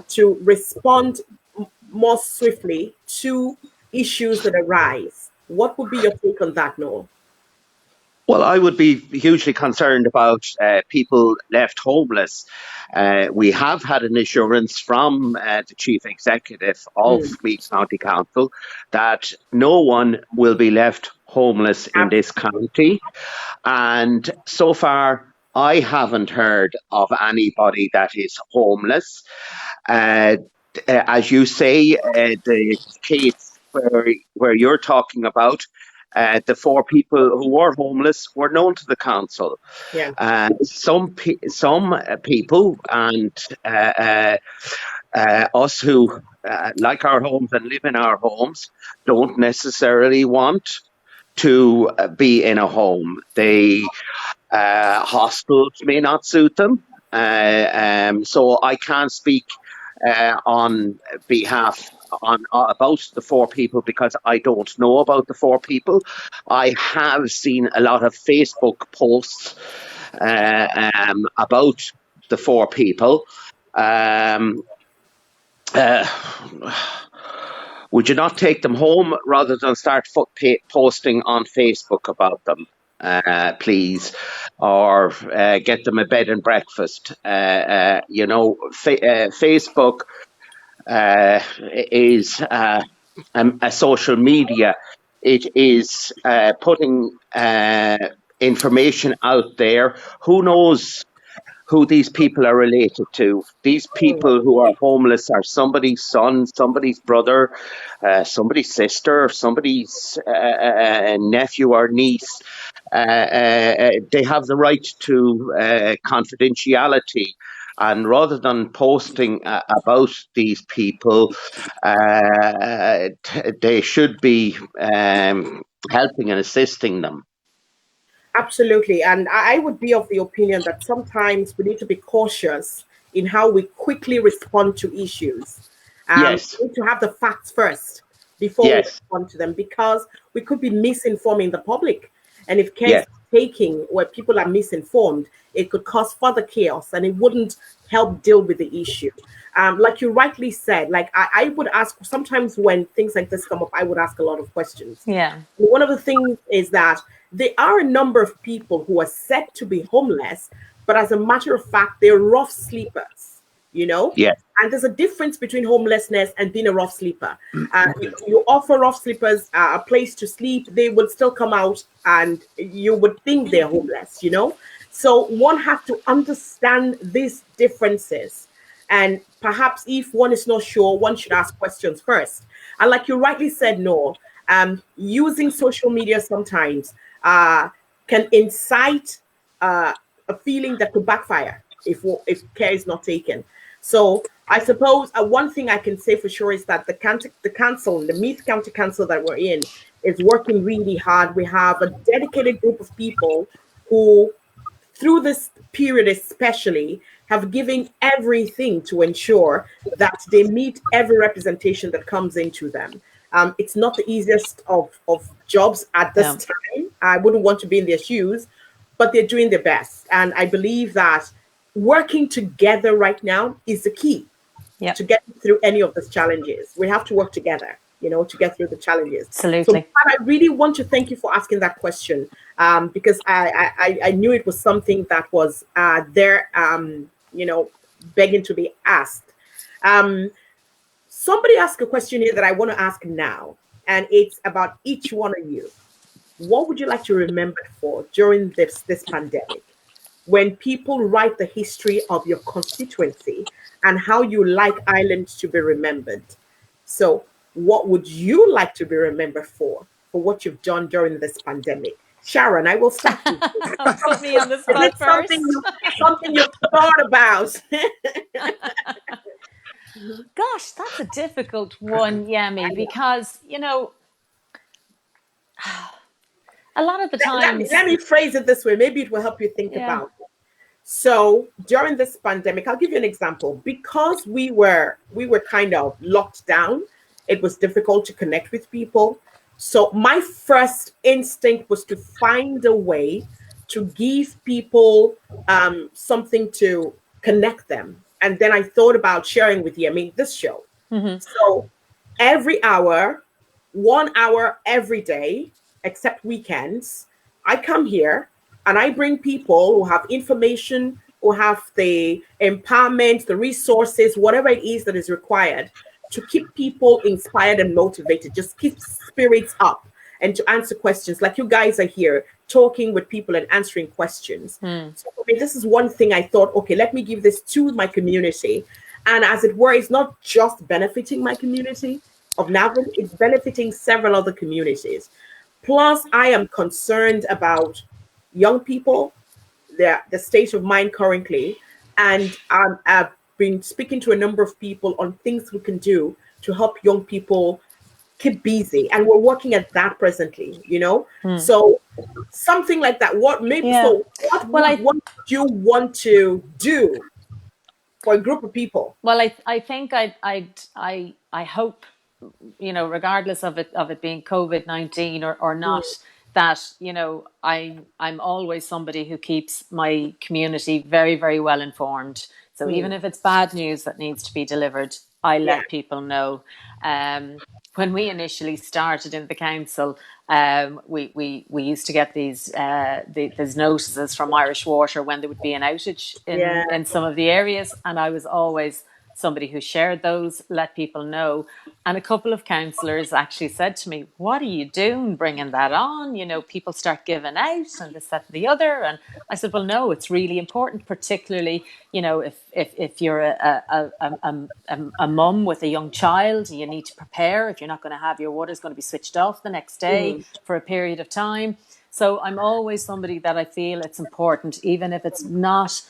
to respond more swiftly two issues that arise. What would be your take on that, Noel? Well, I would be hugely concerned about people left homeless. We have had an assurance from the Chief Executive of Meath County Council that no one will be left homeless in this county. And so far, I haven't heard of anybody that is homeless. As you say, the case where you're talking about, the four people who were homeless were known to the council. Yeah. Some people and us who like our homes and live in our homes don't necessarily want to be in a home. Hostels may not suit them. So I can't speak on behalf about the four people because I don't know about the four people. I have seen a lot of Facebook posts about the four people. Would you not take them home rather than start posting on Facebook about them, please? Or get them a bed and breakfast. Facebook is a social media. It is putting information out there. Who knows who these people are related to? These people who are homeless are somebody's son, somebody's brother, somebody's sister, somebody's nephew or niece. They have the right to confidentiality. And rather than posting about these people, they should be helping and assisting them. Absolutely. And I would be of the opinion that sometimes we need to be cautious in how we quickly respond to issues. Yes. We need to have the facts first before we respond to them, because we could be misinforming the public. And if care is taking where people are misinformed, it could cause further chaos and it wouldn't help deal with the issue. Like you rightly said, like I would ask, sometimes when things like this come up, I would ask a lot of questions. Yeah. One of the things is that there are a number of people who are said to be homeless, but as a matter of fact, they're rough sleepers, you know? Yeah. And there's a difference between homelessness and being a rough sleeper. You offer rough sleepers a place to sleep, they would still come out and you would think they're homeless, you know? So one has to understand these differences. And perhaps if one is not sure, one should ask questions first. And like you rightly said, Noel, using social media sometimes can incite a feeling that could backfire if care is not taken. So I suppose one thing I can say for sure is that the council, the Meath County Council that we're in, is working really hard. We have a dedicated group of people who, through this period especially, have given everything to ensure that they meet every representation that comes into them. It's not the easiest of jobs at this time. I wouldn't want to be in their shoes, but they're doing their best. And I believe that working together right now is the key to get through any of these challenges. We have to work together, you know, to get through the challenges. Absolutely. So I really want to thank you for asking that question, because I knew it was something that was there, you know, begging to be asked. Somebody asked a question here that I want to ask now, and it's about each one of you. What would you like to remember for during this pandemic? When people write the history of your constituency and how you like Ireland to be remembered. So what would you like to be remembered for what you've done during this pandemic? Sharon, I will start with you. Put me on the spot first. Something you've thought about. Gosh, that's a difficult one, Yemi, because, you know, a lot of the times... Let me phrase it this way. Maybe it will help you think about it. So during this pandemic, I'll give you an example. Because we were kind of locked down, it was difficult to connect with people. So my first instinct was to find a way to give people something to connect them. And then I thought about sharing with Yemi this show. Mm-hmm. So every hour, 1 hour every day, except weekends, I come here and I bring people who have information, who have the empowerment, the resources, whatever it is that is required to keep people inspired and motivated, just keep spirits up and to answer questions. Like you guys are here talking with people and answering questions. So for me, this is one thing I thought, okay, let me give this to my community. And as it were, it's not just benefiting my community of Navan, it's benefiting several other communities. Plus, I am concerned about young people, the state of mind currently, and I've been speaking to a number of people on things we can do to help young people keep busy, and we're working at that presently. So something like that. What maybe Yeah. so? What would you want to do for a group of people? Well, I think I hope, regardless of it being COVID-19 or not, that, I'm always somebody who keeps my community very, very well informed. So even if it's bad news that needs to be delivered, I let people know. When we initially started in the council, we used to get these notices from Irish Water when there would be an outage in some of the areas, and I was always somebody who shared those, let people know. And a couple of councillors actually said to me, "What are you doing bringing that on? People start giving out and this, that, and the other." And I said, "Well, no, it's really important, particularly, if you're a mum with a young child, you need to prepare. If you're not going to have your water is going to be switched off the next day for a period of time." So I'm always somebody that I feel it's important, even if it's not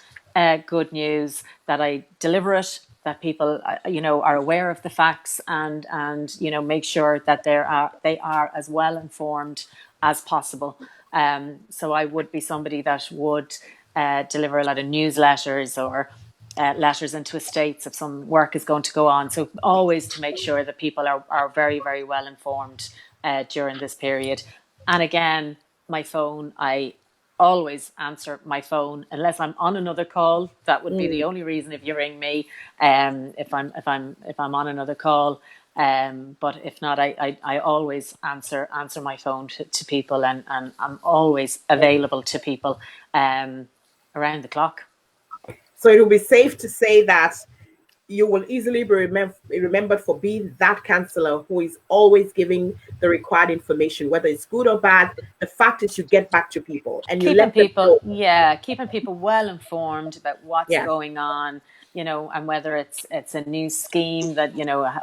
good news, that I deliver it, that people, are aware of the facts, and make sure that they are as well informed as possible. So I would be somebody that would deliver a lot of newsletters or letters into estates if some work is going to go on. So always to make sure that people are very, very well informed during this period. And again, my phone, I always answer my phone unless I'm on another call. That would be the only reason if you ring me, if I'm on another call. But if not, I always answer my phone to people, and I'm always available to people around the clock. So it will be safe to say that you will easily be remembered for being that councillor who is always giving the required information, whether it's good or bad. The fact is, you get back to people and you let them know. Keeping people well informed about what's Yeah. going on, and whether it's a new scheme that,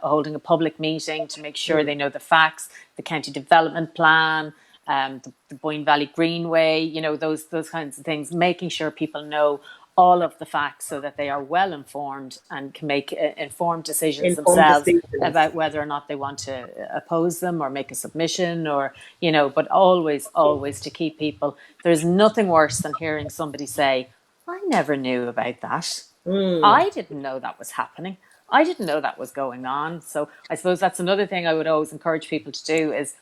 holding a public meeting to make sure they know the facts, the county development plan, the Boyne Valley Greenway, those kinds of things, making sure people know all of the facts so that they are well informed and can make informed decisions Informed themselves decisions. about whether or not they want to oppose them or make a submission, or, but always to keep people. There's nothing worse than hearing somebody say, "I never knew about that. I didn't know that was happening. I didn't know that was going on." So I suppose that's another thing I would always encourage people to do is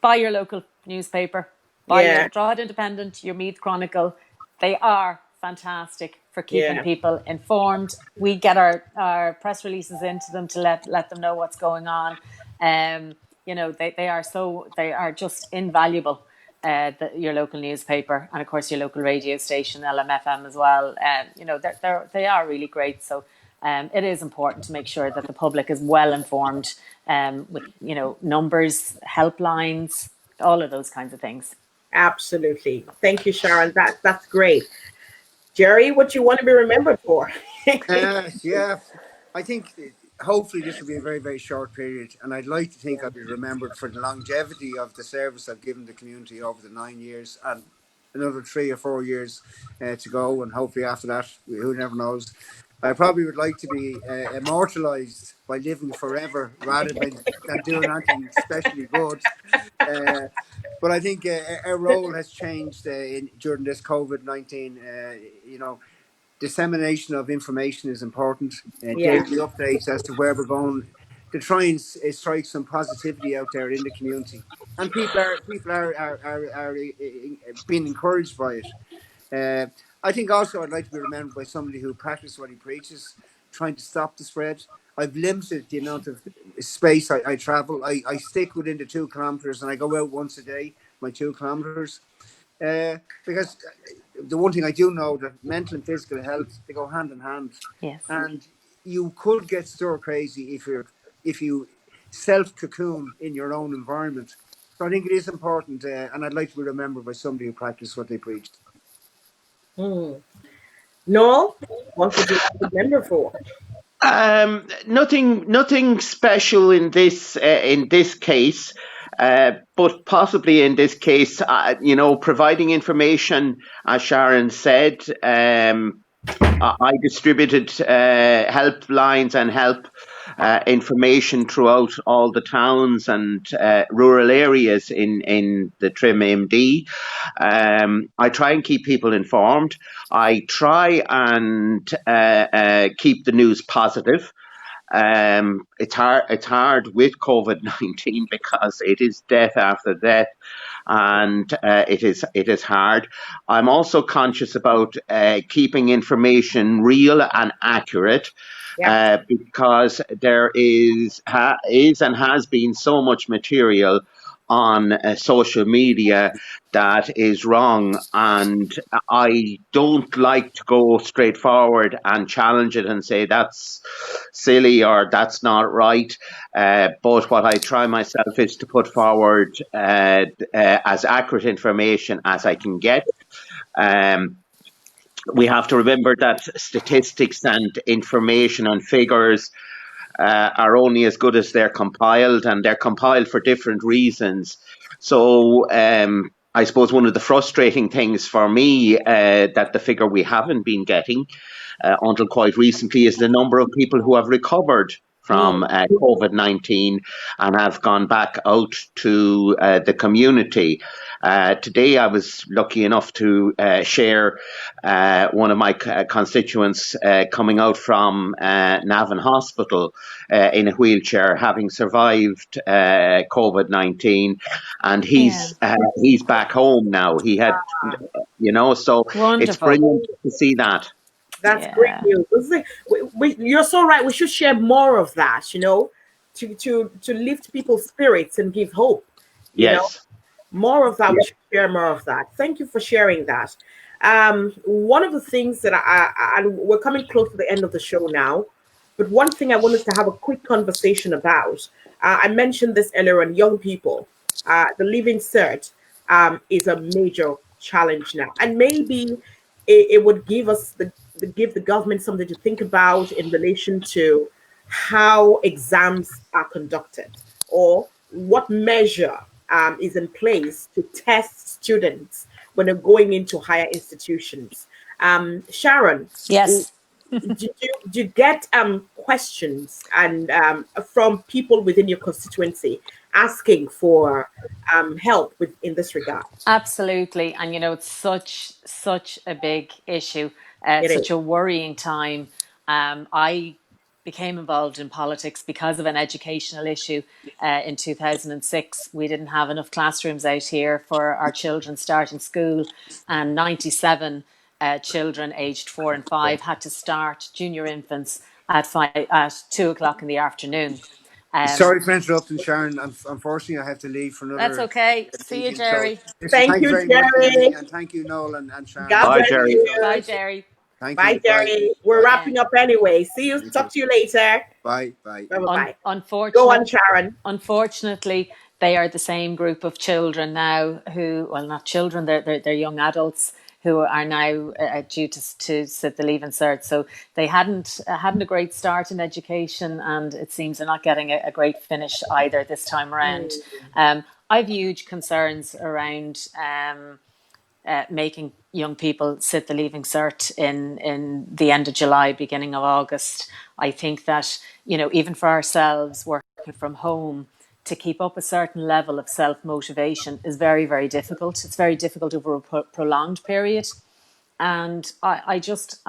buy your local newspaper, buy your Drogheda Independent, your Meath Chronicle. They are fantastic for keeping people informed. We get our press releases into them to let them know what's going on. They are just invaluable. Your local newspaper, and of course your local radio station, LMFM as well. They are really great. So it is important to make sure that the public is well informed, with numbers, helplines, all of those kinds of things. Absolutely. Thank you, Sharon. That's great. Gerry, what you want to be remembered for? Yeah, I think hopefully this will be a very, very short period, and I'd like to think I'll be remembered for the longevity of the service I've given the community over the 9 years, and another 3 or 4 years to go, and hopefully after that, who never knows. I probably would like to be immortalised by living forever rather than doing anything especially good. Uh, but I think our role has changed during this COVID-19. Dissemination of information is important, and Yeah. daily updates as to where we're going to try and strike some positivity out there in the community. And people are being encouraged by it. I think also I'd like to be remembered by somebody who practices what he preaches, trying to stop the spread. I've limited the amount of space I travel. I stick within the 2 kilometres and I go out once a day, my 2 kilometres. Because the one thing I do know that mental and physical health, they go hand in hand. Yes. And you could get stir crazy if you self-cocoon in your own environment. So I think it is important, and I'd like to be remembered by somebody who practiced what they preached. Noel, what would you like to remember for? Nothing special in this case, but possibly in this case, providing information, as Sharon said. I distributed helplines and help information throughout all the towns and rural areas in the Trim MD. I try and keep people informed. I try and keep the news positive. It's hard with COVID-19 because it is death after death, and it is hard. I'm also conscious about keeping information real and accurate. Yeah. Because there is and has been so much material on social media that is wrong, and I don't like to go straight forward and challenge it and say that's silly or that's not right. But what I try myself is to put forward as accurate information as I can get. We have to remember that statistics and information and figures are only as good as they're compiled, and they're compiled for different reasons. So I suppose one of the frustrating things for me that the figure we haven't been getting until quite recently is the number of people who have recovered from COVID-19 and have gone back out to the community. Today I was lucky enough to share one of my constituents coming out from Navan Hospital in a wheelchair, having survived COVID-19, and he's back home now. He had, so Wonderful. It's brilliant to see that. That's great news. You're so right. We should share more of that, to lift people's spirits and give hope. Yes. More of that. We should share more of that. Thank you for sharing that. One of the things that we're coming close to the end of the show now, but one thing I wanted to have a quick conversation about, I mentioned this earlier on, young people. The Living Cert is a major challenge now, and maybe it would give the government something to think about in relation to how exams are conducted, or what measure is in place to test students when they're going into higher institutions. Sharon, Yes. do you get questions and from people within your constituency asking for help in this regard? Absolutely. And it's such a big issue, such a worrying time. I became involved in politics because of an educational issue in 2006. We didn't have enough classrooms out here for our children starting school, and 97 children aged 4 and 5 had to start junior infants at 2 o'clock in the afternoon. Sorry for interrupting, Sharon. Unfortunately, I have to leave for another. That's okay. See you, Gerry. So, thank you, very Gerry. much, and thank you, Noel and Sharon. God bless Gerry. you. Bye, Gerry. Bye, Gerry. We're wrapping up anyway. See you. Talk to you later. Bye. Bye. Unfortunately, go on, Sharon. Unfortunately, they are the same group of children now who, well, not children, they're young adults who are now due to sit the Leaving Cert. So they hadn't a great start in education, and it seems they're not getting a great finish either this time around. I've huge concerns around making young people sit the Leaving Cert in the end of July, beginning of August. I think that, even for ourselves working from home, to keep up a certain level of self-motivation is very, very difficult. It's very difficult over a prolonged period. And I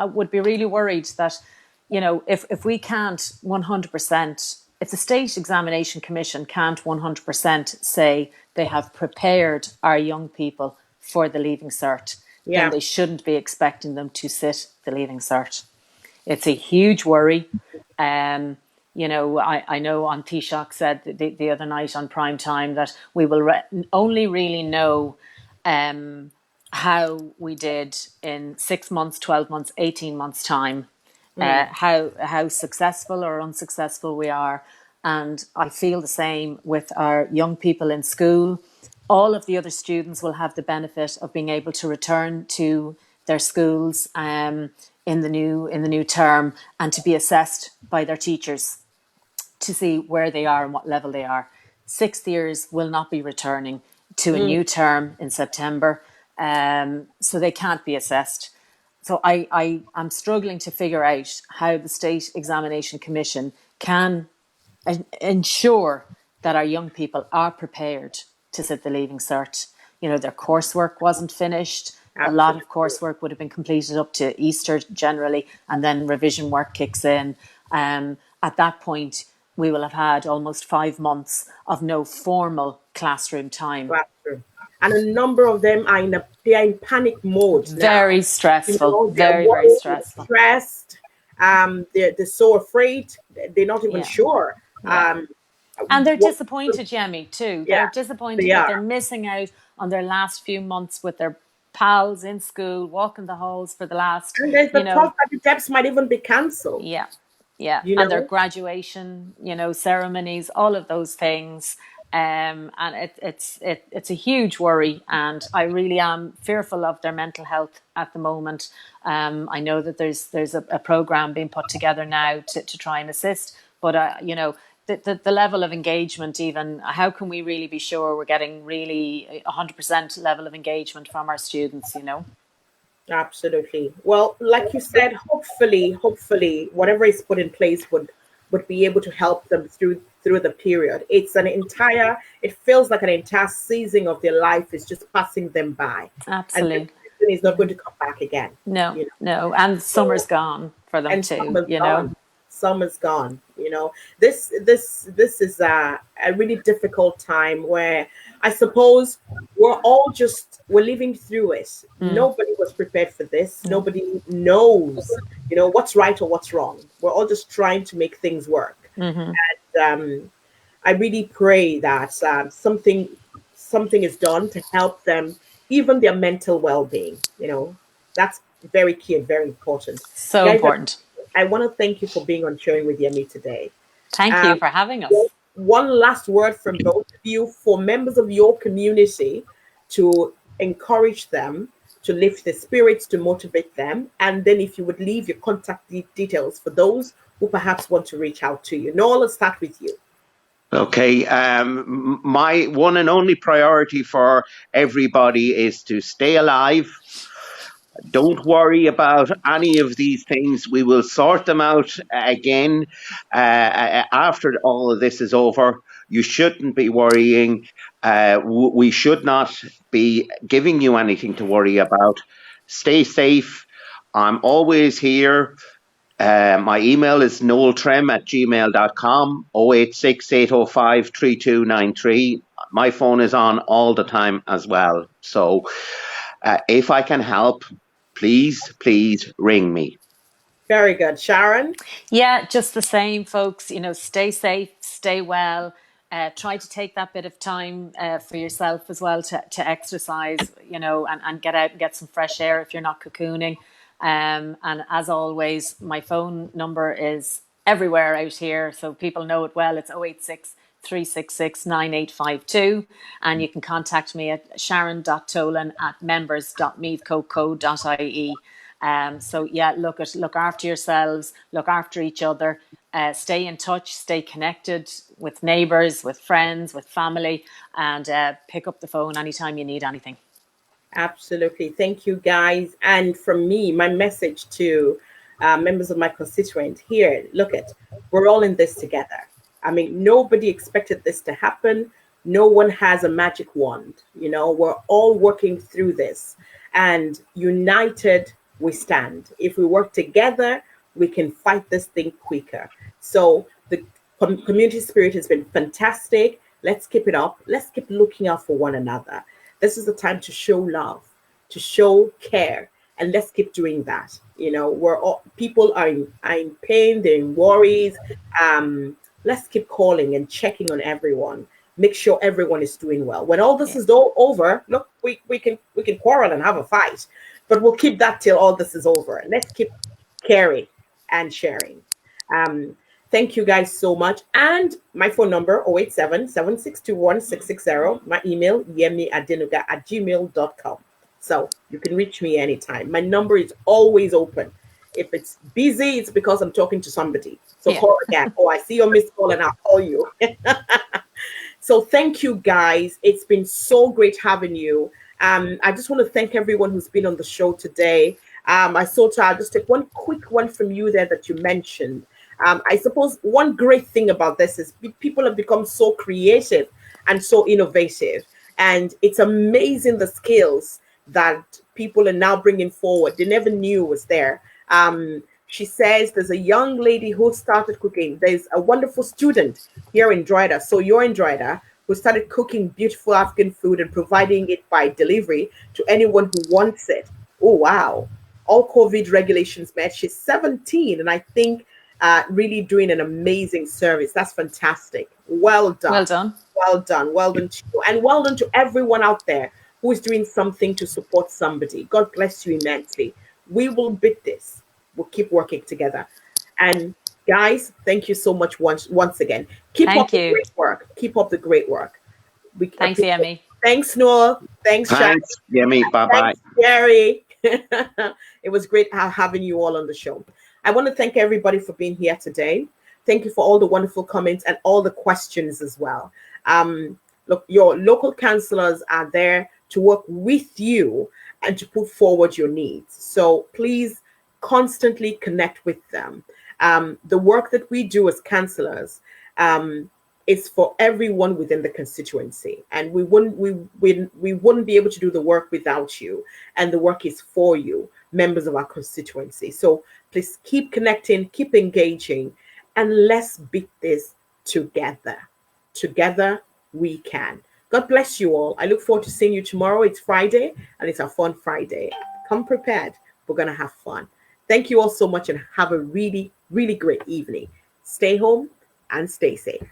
would be really worried that, if we can't 100%, if the State Examination Commission can't 100% say they have prepared our young people for the Leaving Cert, then they shouldn't be expecting them to sit the Leaving Cert. It's a huge worry. You know, I know on Taoiseach said the other night on prime time that we will only really know how we did in 6 months, 12 months, 18 months time, how successful or unsuccessful we are. And I feel the same with our young people in school. All of the other students will have the benefit of being able to return to their schools in the new term, and to be assessed by their teachers to see where they are and what level they are. Sixth years will not be returning to a new term in September, so they can't be assessed. So I am struggling to figure out how the State Examination Commission can ensure that our young people are prepared to sit the Leaving Cert. You know, their coursework wasn't finished. A lot of coursework would have been completed up to Easter generally, and then revision work kicks in. At that point, we will have had almost 5 months of no formal classroom time. Classroom. And a number of them are they are in panic mode now. Very stressful. You know, very, very stressful. Stressed. They're so afraid. They're not even sure. Yeah. And they're disappointed, Yemi, too. They're disappointed that they're missing out on their last few months with their pals in school, walking the halls for the last. And there's the talk that the debts might even be cancelled. Yeah, yeah. You know? And their graduation, ceremonies, all of those things. And it's a huge worry, and I really am fearful of their mental health at the moment. I know that there's a program being put together now to try and assist, but the level of engagement, even how can we really be sure we're getting really 100% level of engagement from our students? Absolutely. Well, like you said, hopefully, whatever is put in place would be able to help them through the period. It feels like an entire season of their life is just passing them by. Absolutely. And it's not going to come back again. No, no. And summer's gone for them too, Summer's gone. This is a really difficult time where I suppose we're living through it. Nobody was prepared for this. Nobody knows, what's right or what's wrong. We're all just trying to make things work. And I really pray that something is done to help them, even their mental well-being. That's very key and very important. So guys, important. I want to thank you for being on Sharing with Yemi today. Thank you for having us. One last word from both of you for members of your community to encourage them, to lift their spirits, to motivate them. And then if you would leave your contact details for those who perhaps want to reach out to you. Noel, let's start with you. Okay. My one and only priority for everybody is to stay alive. Don't worry about any of these things. We will sort them out again after all of this is over. You shouldn't be worrying. We should not be giving you anything to worry about. Stay safe. I'm always here. My email is noeltrem@gmail.com, 086-805-3293. My phone is on all the time as well. So if I can help, please ring me. Very good. Sharon? Yeah, just the same, folks. Stay safe, stay well. Try to take that bit of time for yourself as well to exercise, and get out and get some fresh air if you're not cocooning. And as always, my phone number is everywhere out here, so people know it well. It's 086-366-9852, and you can contact me at sharon.tolan@members.meathcoco.ie. So yeah, look after yourselves, look after each other, stay in touch, stay connected with neighbours, with friends, with family, and pick up the phone anytime you need anything. Absolutely. Thank you, guys. And from me, my message to members of my constituent here, we're all in this together. I mean, nobody expected this to happen. No one has a magic wand. We're all working through this, and united we stand. If we work together, we can fight this thing quicker. So the community spirit has been fantastic. Let's keep it up. Let's keep looking out for one another. This is the time to show love, to show care, and let's keep doing that. You know, people are in pain, they're in worries. Let's keep calling and checking on everyone. Make sure everyone is doing well. When all this Yeah. is over, look, we can quarrel and have a fight, but we'll keep that till all this is over. Let's keep caring and sharing. Um, Thank you guys so much. And my phone number, 087-7621-660. My email, yemiadenuga@gmail.com. So you can reach me anytime. My number is always open. If it's busy, it's because I'm talking to somebody. So Yeah. call again. Oh, I see your missed call and I'll call you. So thank you guys. It's been so great having you. I just want to thank everyone who's been on the show today. I thought I'll just take one quick one from you there that you mentioned. I suppose one great thing about this is people have become so creative and so innovative. And it's amazing the skills that people are now bringing forward. They never knew was there. She says there's a young lady who started cooking. There's a wonderful student here in Drogheda. So you're in Drogheda, who started cooking beautiful African food and providing it by delivery to anyone who wants it. Oh, wow. All COVID regulations met. She's 17, and I think really doing an amazing service. That's fantastic. Well done. Well done. Well done. Well done to you. And well done to everyone out there who is doing something to support somebody. God bless you immensely. We will beat this. We'll keep working together. And guys, thank you so much once again. Keep up Thank the you. great work. Keep up the great work. Thanks, Yemi. Thanks, Noel. Thanks, Sharon. Thanks, Yemi. Bye-bye. Thanks, Gerry. It was great having you all on the show. I want to thank everybody for being here today. Thank you for all the wonderful comments and all the questions as well. Look, your local councillors are there to work with you and to put forward your needs. So please constantly connect with them. The work that we do as councillors is for everyone within the constituency, and we wouldn't be able to do the work without you. And the work is for you, members of our constituency. So please keep connecting, keep engaging, and let's beat this together. Together we can. God bless you all. I look forward to seeing you tomorrow. It's Friday, and it's a fun Friday. Come prepared. We're going to have fun. Thank you all so much, and have a really, really great evening. Stay home and stay safe.